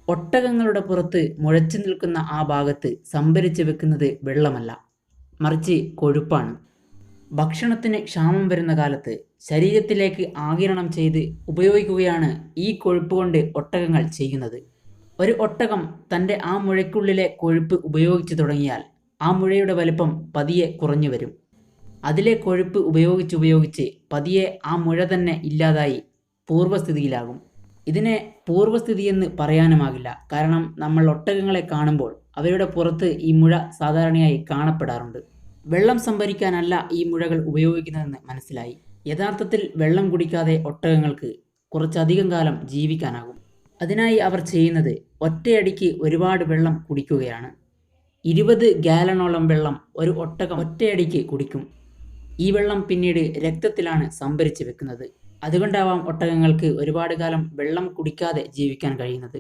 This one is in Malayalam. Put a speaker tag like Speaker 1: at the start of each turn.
Speaker 1: ഒട്ടകങ്ങളുടെ പുറത്ത് മുഴച്ചു നിൽക്കുന്ന ആ ഭാഗത്ത് സംഭരിച്ചു വെക്കുന്നത് വെള്ളമല്ല, മറിച്ച് കൊഴുപ്പാണ്. ഭക്ഷണത്തിന് ക്ഷാമം വരുന്ന കാലത്ത് ശരീരത്തിലേക്ക് ആഗിരണം ചെയ്ത് ഉപയോഗിക്കുകയാണ് ഈ കൊഴുപ്പ് കൊണ്ട് ഒട്ടകങ്ങൾ ചെയ്യുന്നത്. ഒരു ഒട്ടകം തൻ്റെ ആ മുഴയ്ക്കുള്ളിലെ കൊഴുപ്പ് ഉപയോഗിച്ചു തുടങ്ങിയാൽ ആ മുഴയുടെ വലിപ്പം പതിയെ കുറഞ്ഞു വരും. അതിലെ കൊഴുപ്പ് ഉപയോഗിച്ച് പതിയെ ആ മുഴ തന്നെ ഇല്ലാതായി പൂർവ്വസ്ഥിതിയിലാകും. ഇതിനെ പൂർവ്വസ്ഥിതിയെന്ന് പറയാനുമാകില്ല. കാരണം നമ്മൾ ഒട്ടകങ്ങളെ കാണുമ്പോൾ അവയുടെ പുറത്ത് ഈ മുഴ സാധാരണയായി കാണപ്പെടാറുണ്ട്. വെള്ളം സംഭരിക്കാനല്ല ഈ മുഴകൾ ഉപയോഗിക്കുന്നതെന്ന് മനസ്സിലായി. യഥാർത്ഥത്തിൽ വെള്ളം കുടിക്കാതെ ഒട്ടകങ്ങൾക്ക് കുറച്ചധികം കാലം ജീവിക്കാനാകും. അതിനായി അവർ ചെയ്യുന്നത് ഒറ്റയടിക്ക് ഒരുപാട് വെള്ളം കുടിക്കുകയാണ്. 20 ഗാലണോളം വെള്ളം ഒരു ഒട്ടകം ഒറ്റയടിക്ക് കുടിക്കും. ഈ വെള്ളം പിന്നീട് രക്തത്തിലാണ് സംഭരിച്ച് വെക്കുന്നത്. അതുകൊണ്ടാവാം ഒട്ടകങ്ങൾക്ക് ഒരുപാട് കാലം വെള്ളം കുടിക്കാതെ ജീവിക്കാൻ കഴിയുന്നത്.